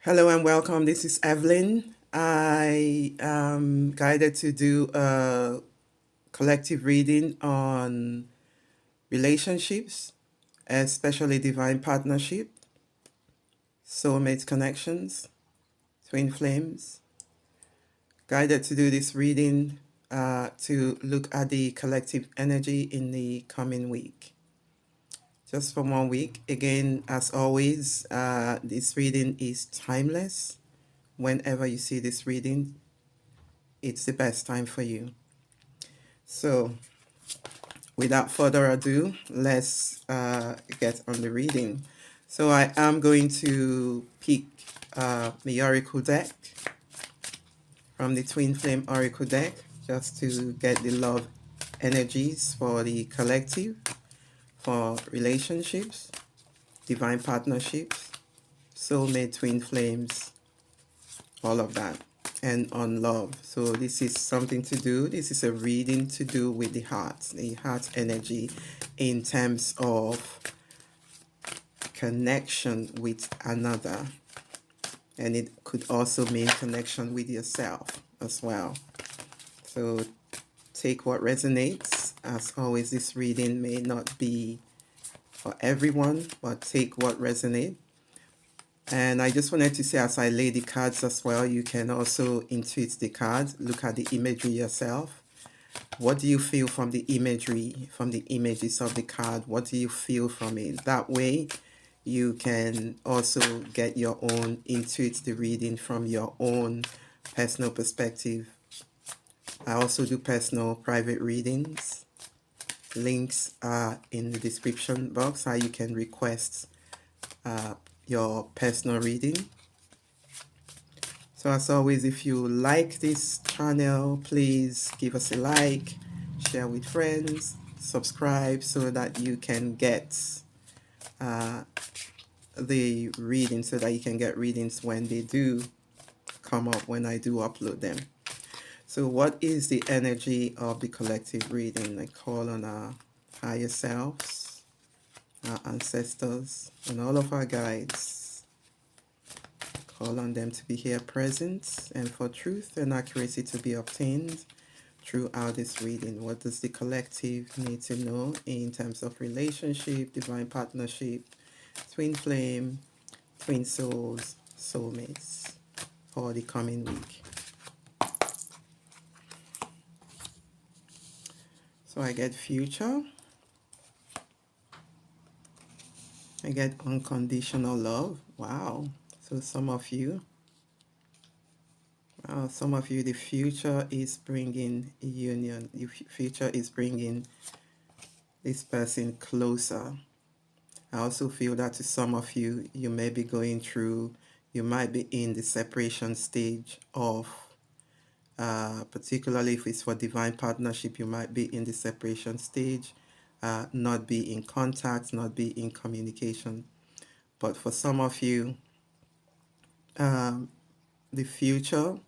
Hello and welcome. This is Evelyn. I am guided to do a collective reading on relationships, especially divine partnership, soulmate connections, twin flames. Guided to do this reading to look at the collective energy in the coming week. Just for 1 week. Again, as always, this reading is timeless. Whenever you see this reading, it's the best time for you. So, without further ado, let's get on the reading. So, I am going to pick the Oracle deck from the Twin Flame Oracle deck just to get the love energies for the collective, for relationships, divine partnerships, soulmate, twin flames, all of that, and on love. So this is something to do. This is a reading to do with the heart energy in terms of connection with another. And it could also mean connection with yourself as well. So take what resonates. As always, this reading may not be for everyone, but take what resonates. And I just wanted to say, as I lay the cards as well, you can also intuit the cards, look at the imagery yourself. What do you feel from the imagery, from the images of the card? What do you feel from it? That way, you can also get your own, intuit the reading from your own personal perspective. I also do personal private readings. Links are in the description box, how you can request your personal reading. So as always, if you like this channel, please give us a like, share with friends, subscribe so that you can get the readings, so that you can get readings when they do come up, when I do upload them. So what is the energy of the collective reading? I call on our higher selves, our ancestors, and all of our guides. Call on them to be here present and for truth and accuracy to be obtained throughout this reading. What does the collective need to know in terms of relationship, divine partnership, twin flame, twin souls, soulmates for the coming week? So I get future, I get unconditional love. Wow. So some of you, the future is bringing union. The future is bringing this person closer. I also feel that to some of you, you may be going through, you might be in the separation stage of, particularly if it's for divine partnership, you might be in the separation stage, not be in contact, not be in communication. But for some of you, the future,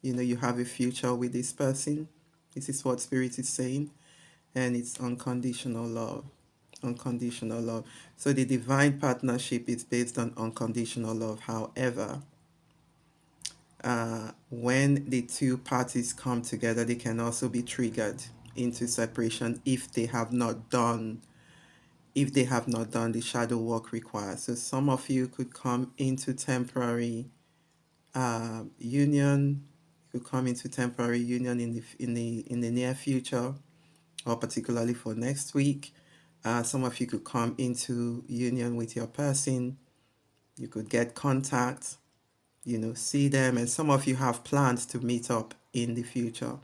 you have a future with this person. This is what Spirit is saying, and it's unconditional love. Unconditional love. So the divine partnership is based on unconditional love. However, when the two parties come together, they can also be triggered into separation if they have not done the shadow work required. So some of you could come into temporary union, could come into temporary union in the near future, or particularly for next week. Some of you could come into union with your person. You could get contact, see them, and some of you have plans to meet up in the future.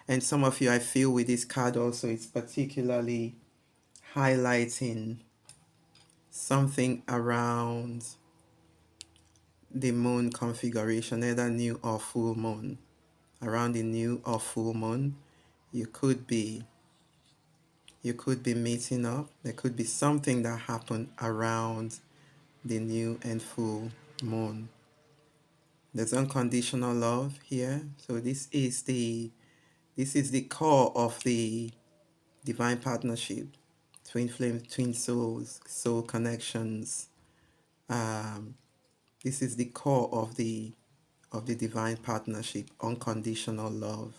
And some of you, I feel with this card also, it's particularly highlighting something around the moon configuration, either new or full moon. Around the new or full moon, you could be meeting up. There could be something that happened around the new and full moon. There's unconditional love here. So this is the core of the divine partnership, twin flame, twin souls, soul connections, This is the core of the divine partnership, unconditional love.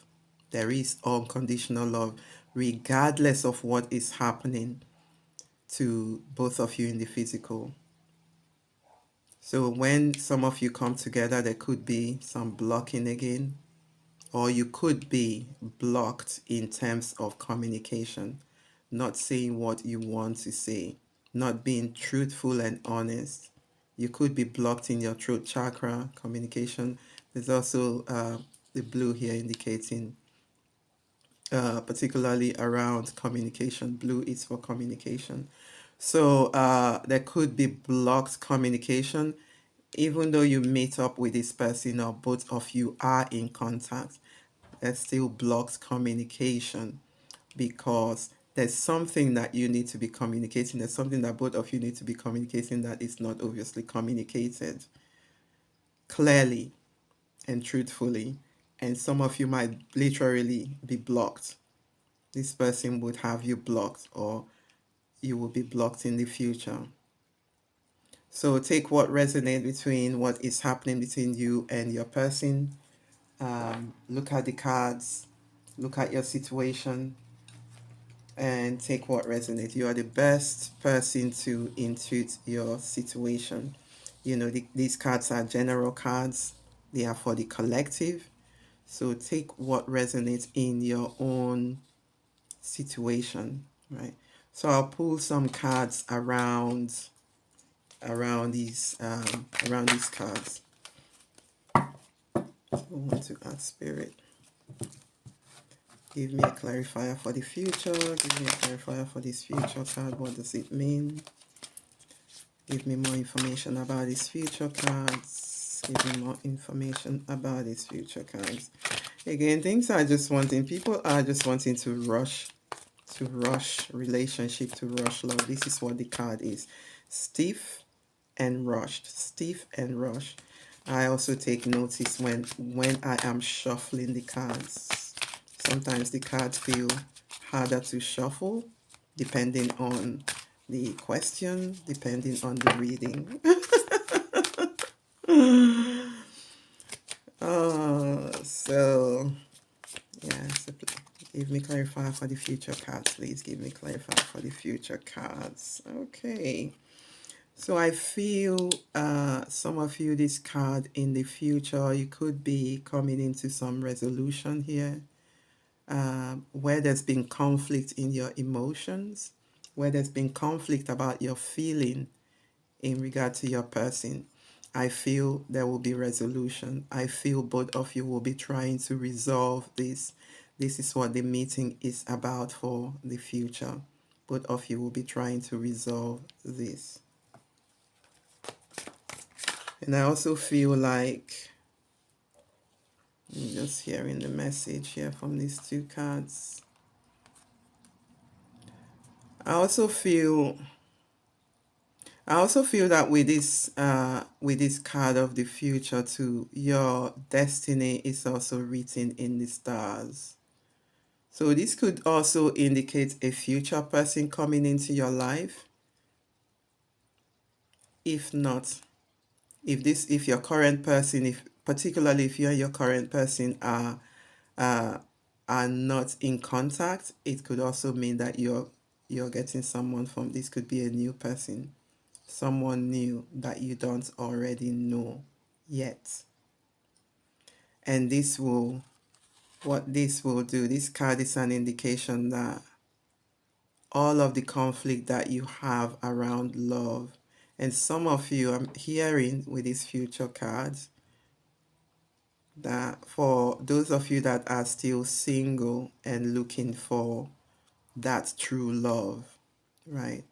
There is unconditional love regardless of what is happening to both of you in the physical. So when some of you come together, there could be some blocking again, or you could be blocked in terms of communication, not saying what you want to say, not being truthful and honest. You could be blocked in your throat chakra communication. There's also the blue here indicating particularly around communication. Blue is for communication. So there could be blocked communication, even though you meet up with this person or both of you are in contact. There's still blocked communication because there's something that you need to be communicating. There's something that both of you need to be communicating that is not obviously communicated clearly and truthfully. And some of you might literally be blocked. This person would have you blocked, or you will be blocked in the future. So take what resonates between what is happening between you and your person. Look at the cards, look at your situation, and take what resonates. You are the best person to intuit your situation. You know, these cards are general cards, they are for the collective. So take what resonates in your own situation, right? So I'll pull some cards around these cards. So I want to ask Spirit, give me a clarifier for the future. Give me a clarifier for this future card. What does it mean? Give me more information about these future cards. Give me more information about these future cards. Again, things are just wanting, people are just wanting to rush relationship, to rush love. This is what the card is. Stiff and rushed. Stiff and rushed. I also take notice when I am shuffling the cards. Sometimes the cards feel harder to shuffle depending on the question, depending on the reading. So yeah, so give me clarifier for the future cards, please. Give me clarifier for the future cards. Okay. So I feel some of you, this card in the future, you could be coming into some resolution here, where there's been conflict in your emotions, where there's been conflict about your feeling in regard to your person. I feel there will be resolution. I feel both of you will be trying to resolve this. This is what the meeting is about for the future. Both of you will be trying to resolve this. And I also feel like, I'm just hearing the message here from these two cards. I also feel that with this card of the future too, your destiny is also written in the stars. So this could also indicate a future person coming into your life. If not, if your current person, particularly if you and your current person uh, are not in contact, it could also mean that you're getting someone from, this could be a new person, someone new that you don't already know yet. And what this will do, this card is an indication that all of the conflict that you have around love, and some of you, I'm hearing with these future cards, that for those of you that are still single and looking for that true love, right?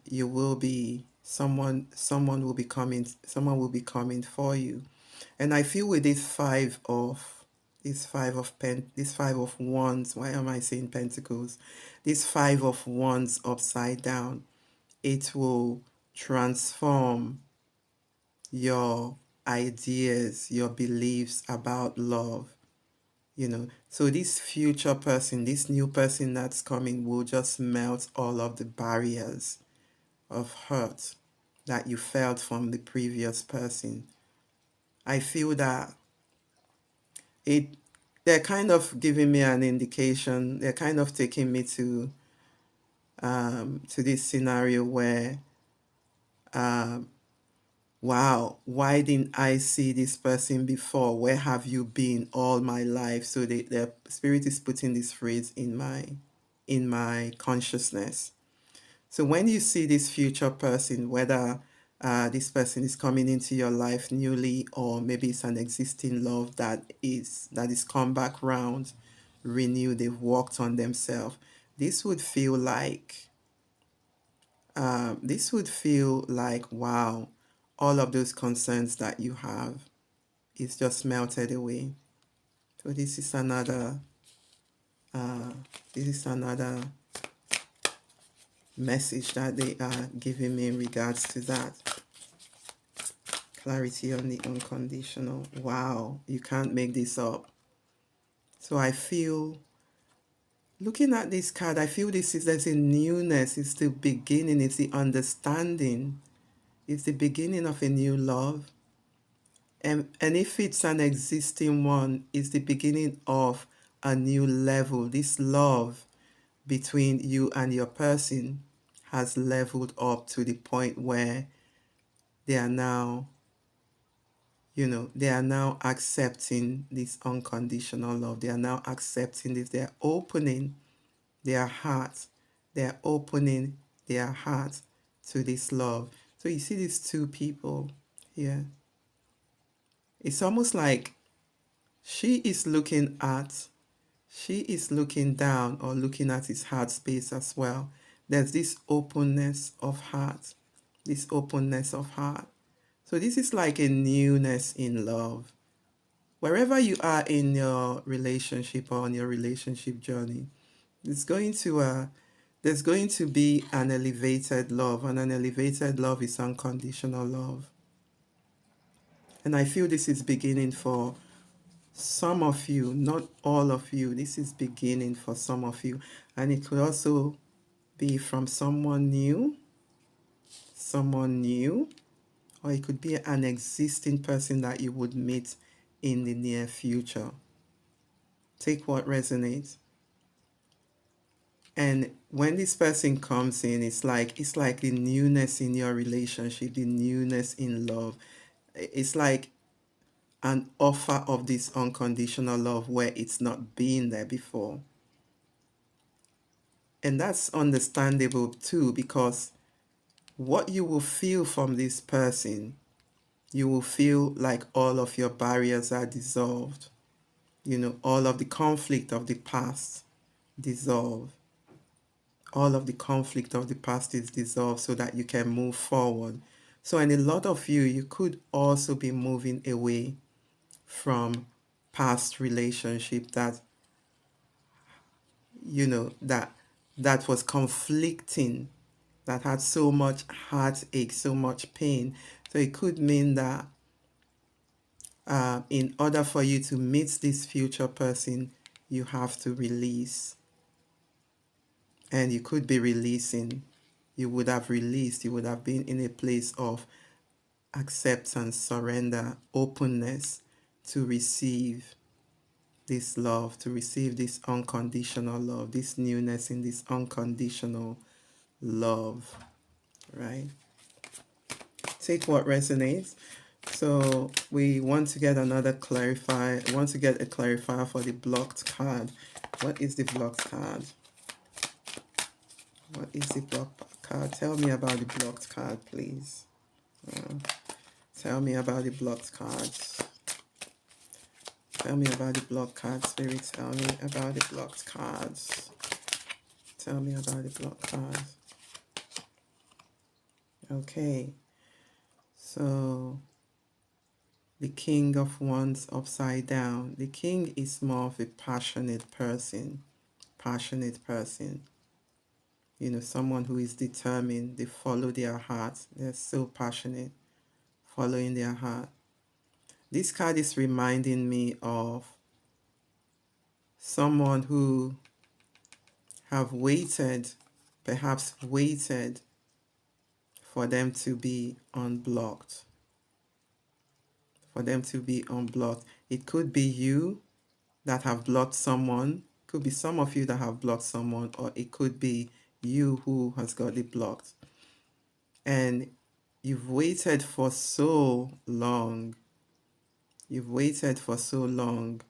You will be someone will be coming for you. And I feel with this five of wands, why am I saying pentacles? This five of wands upside down, it will transform your ideas, your beliefs about love. So this future person, this new person that's coming, will just melt all of the barriers of hurt that you felt from the previous person. I feel that it they're kind of giving me an indication. They're kind of taking me to this scenario where, um, wow, why didn't I see this person before? Where have you been all my life? So the spirit is putting this phrase in my consciousness. So when you see this future person, whether this person is coming into your life newly, or maybe it's an existing love that is come back round, renewed, they've worked on themselves. This would feel like wow, all of those concerns that you have is just melted away. So uh, this is another message that they are giving me in regards to that. Clarity on the unconditional. Wow, you can't make this up. So I feel, looking at this card, I feel there's a newness. It's the beginning. It's the understanding. It's the beginning of a new love. And if it's an existing one, it's the beginning of a new level. This love between you and your person has leveled up to the point where they are now they are now accepting this unconditional love. They are now accepting this. They are opening their hearts. They are opening their hearts to this love. So you see these two people here. It's almost like she is looking at, she is looking down or looking at his heart space as well. There's this openness of heart. This openness of heart. So this is like a newness in love. Wherever you are in your relationship or on your relationship journey, it's going to there's going to be an elevated love, and an elevated love is unconditional love. And I feel this is beginning for some of you, not all of you. This is beginning for some of you, and it could also be from someone new, or it could be an existing person that you would meet in the near future. Take what resonates. And when this person comes in, it's like the newness in your relationship, the newness in love. It's like an offer of this unconditional love where it's not been there before. And that's understandable too, because what you will feel from this person, you will feel like all of your barriers are dissolved. All of the conflict of the past dissolve. All of the conflict of the past is dissolved so that you can move forward. So, in a lot of you could also be moving away from past relationship that was conflicting, that had so much heartache, so much pain. So it could mean that in order for you to meet this future person, you have to release. And you could be releasing. You would have released. You would have been in a place of acceptance, surrender, openness to receive this love, to receive this unconditional love, this newness in this unconditional love, right? Take what resonates. So we want to get another clarifier. Want to get a clarifier for the blocked card. What is the blocked card? What is the blocked card? Tell me about the blocked card, please. Tell me about the blocked cards. Tell me about the blocked cards, Spirit. Tell me about the blocked cards. Tell me about the blocked cards. Okay. So, the King of Wands upside down. The King is more of a passionate person. Passionate person. Someone who is determined. They follow their heart. They're so passionate. Following their heart. This card is reminding me of someone who have waited, perhaps waited for them to be unblocked. For them to be unblocked. It could be you that have blocked someone. It could be some of you that have blocked someone, or it could be you who has got it blocked. And you've waited for so long. You've waited for so long,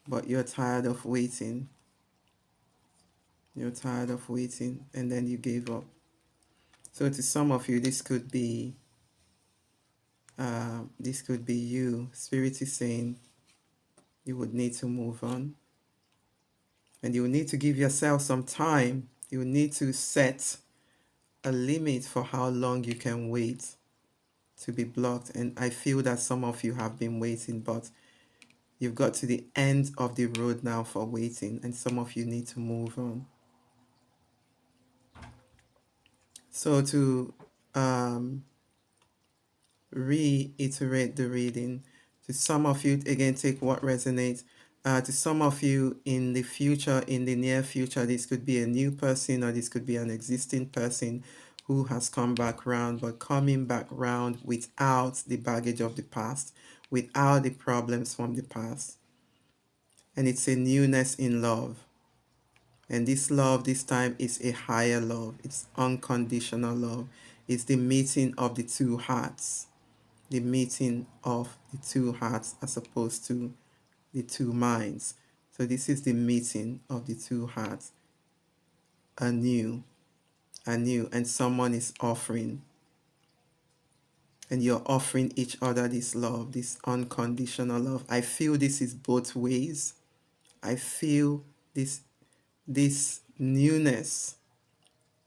but you're tired of waiting. You're tired of waiting, and then you gave up. So to some of you, this could be you. Spirit is saying you would need to move on, and you will need to give yourself some time. You will need to set a limit for how long you can wait to be blocked. And I feel that some of you have been waiting, but you've got to the end of the road now for waiting, and some of you need to move on. So to reiterate the reading, to some of you, again, take what resonates. To some of you in the future, in the near future, this could be a new person, or this could be an existing person who has come back round, but coming back round without the baggage of the past, without the problems from the past. And it's a newness in love. And this love this time is a higher love. It's unconditional love. It's the meeting of the two hearts. The meeting of the two hearts as opposed to the two minds. So this is the meeting of the two hearts, anew, and someone is offering, and you're offering each other this love, this unconditional love. I feel this is both ways. I feel this newness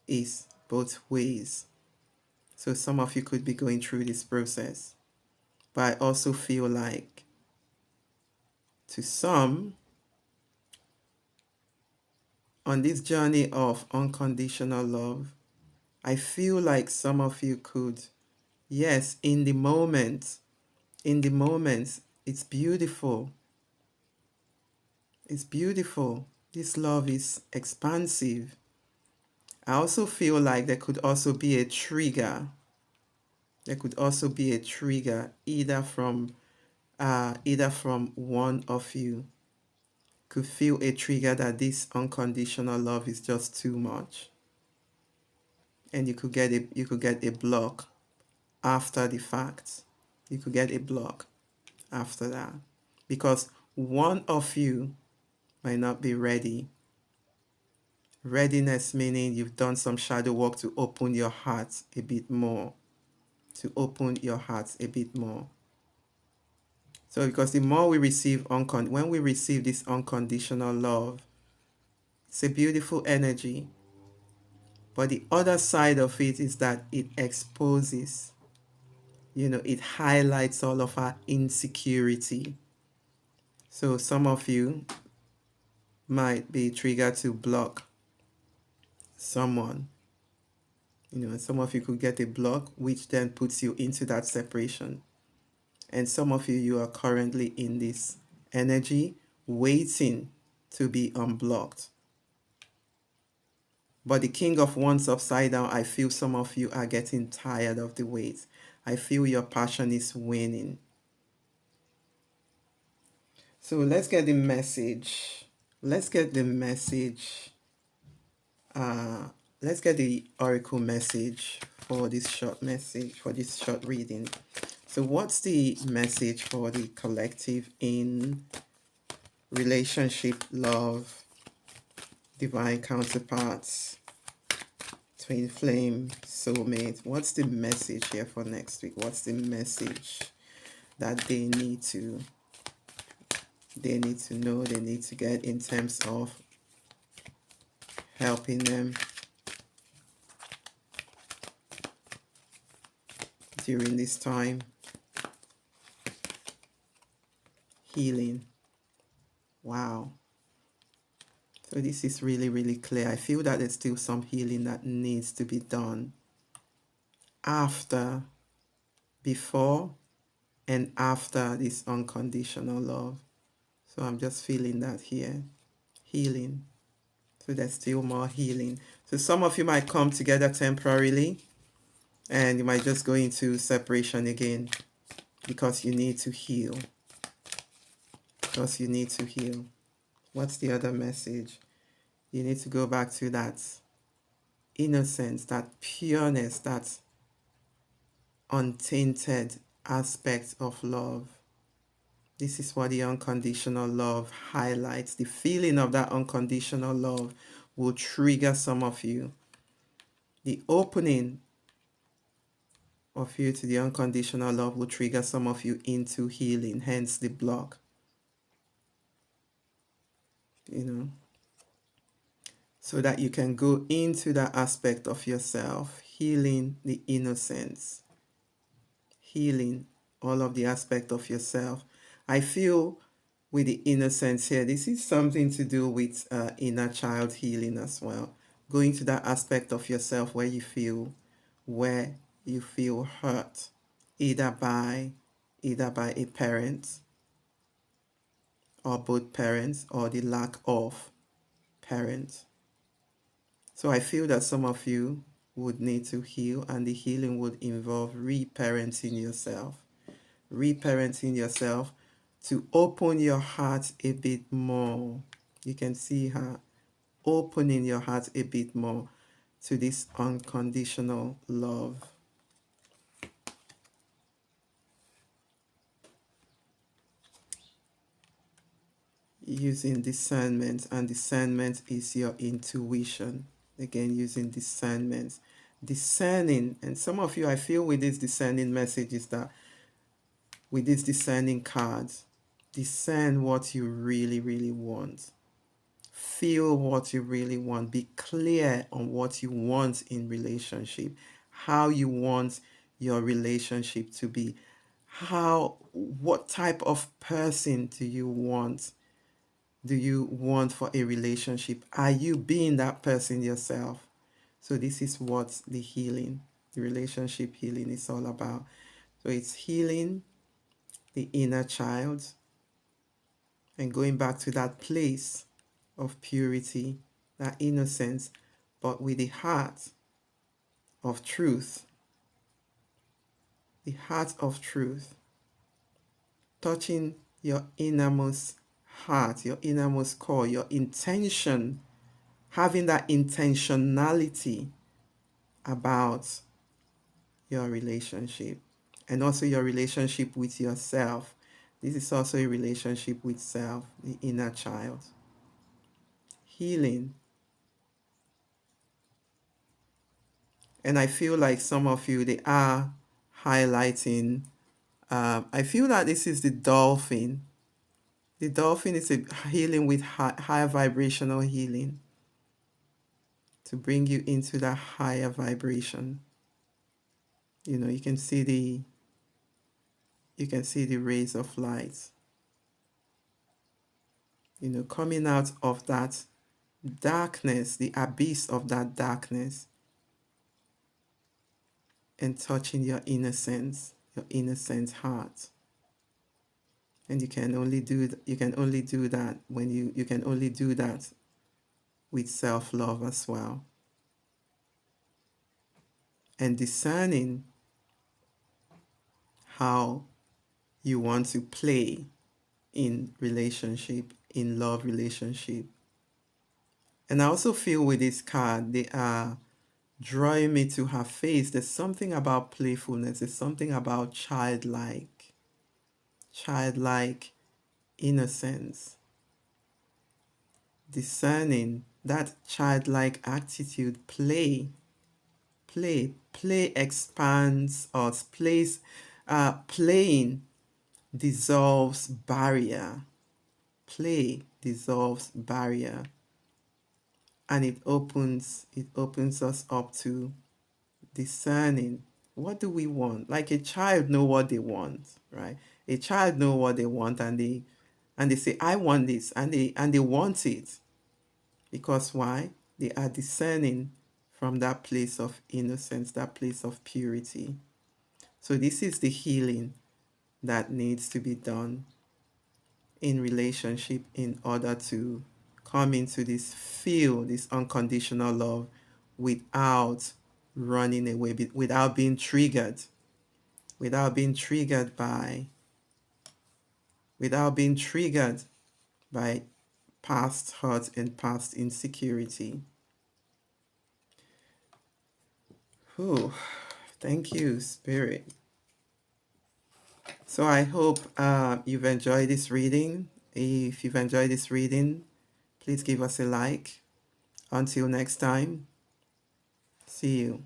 is both ways. So some of you could be going through this process, but I also feel like to some, on this journey of unconditional love, I feel like some of you could, yes, in the moment, it's beautiful. It's beautiful. This love is expansive. I also feel like there could also be a trigger. There could also be a trigger either from one of you. Could feel a trigger that this unconditional love is just too much, and you could get a block after the fact. You could get a block after that because one of you might not be ready. Readiness meaning you've done some shadow work to open your heart a bit more. To open your heart a bit more. So because the more we receive when we receive this unconditional love, it's a beautiful energy. But the other side of it is that it exposes, it highlights all of our insecurity. So some of you might be triggered to block someone, and some of you could get a block, which then puts you into that separation. And some of you are currently in this energy waiting to be unblocked. But the King of Wands upside down, I feel some of you are getting tired of the wait. I feel your passion is waning. So let's get the message. Let's get the message. Let's get the oracle message for this short reading. So what's the message for the collective in relationship, love, divine counterparts, twin flame, soulmate? What's the message here for next week? What's the message that they need to know, they need to get in terms of helping them during this time? Healing. Wow. So this is really, really clear. I feel that there's still some healing that needs to be done before and after this unconditional love. So I'm just feeling that here. Healing. So there's still more healing. So some of you might come together temporarily, and you might just go into separation again because you need to heal. Because you need to heal. What's the other message? You need to go back to that innocence, that pureness, that untainted aspect of love. This is what the unconditional love highlights. The feeling of that unconditional love will trigger some of you. The opening of you to the unconditional love will trigger some of you into healing, hence the block. You know, so that you can go into that aspect of yourself, healing the innocence, healing all of the aspect of yourself. I feel with the innocence here, this is something to do with inner child healing as well. Going to that aspect of yourself where you feel hurt, either by a parent or both parents or the lack of parents. So I feel that some of you would need to heal, and the healing would involve reparenting yourself. Reparenting yourself to open your heart a bit more. You can see her opening your heart a bit more to this unconditional love. Using discernment, and discernment is your intuition. Again, using discernment, discerning. And some of you, I feel with this discerning message is that with these discerning cards, discern what you really, really want. Feel what you really want. Be clear on what you want in relationship, how you want your relationship to be. What type of person do you want? Do you want for a relationship? Are you being that person yourself? So this is what the healing, the relationship healing is all about. So it's healing the inner child and going back to that place of purity, that innocence, but with the heart of truth. The heart of truth. Touching your innermost heart, your innermost core, your intention, having that intentionality about your relationship, and also your relationship with yourself. This is also a relationship with self, the inner child. Healing. And I feel like some of you, they are highlighting. I feel that this is the dolphin. The dolphin is a healing with higher vibrational healing to bring you into that higher vibration. You know, you can see the rays of light, you know, coming out of that darkness, the abyss of that darkness, and touching your innocence, your innocent heart. And you can only do that when you can only do that with self-love as well. And discerning how you want to play in relationship, in love relationship. And I also feel with this card, they are drawing me to her face. There's something about playfulness. There's something about childlike innocence. Discerning that childlike attitude, play expands us. Playing dissolves barrier. Play dissolves barrier, and it opens us up to discerning. What do we want? Like a child know what they want, right? A child know what they want, and they say, I want this, and they want it. Because why? They are discerning from that place of innocence, that place of purity. So this is the healing that needs to be done in relationship in order to come into this, feel this unconditional love without running away, without being triggered, without being triggered by, without being triggered by past hurt and past insecurity. Whew. Thank you, Spirit. So I hope you've enjoyed this reading. If you've enjoyed this reading, please give us a like. Until next time, see you.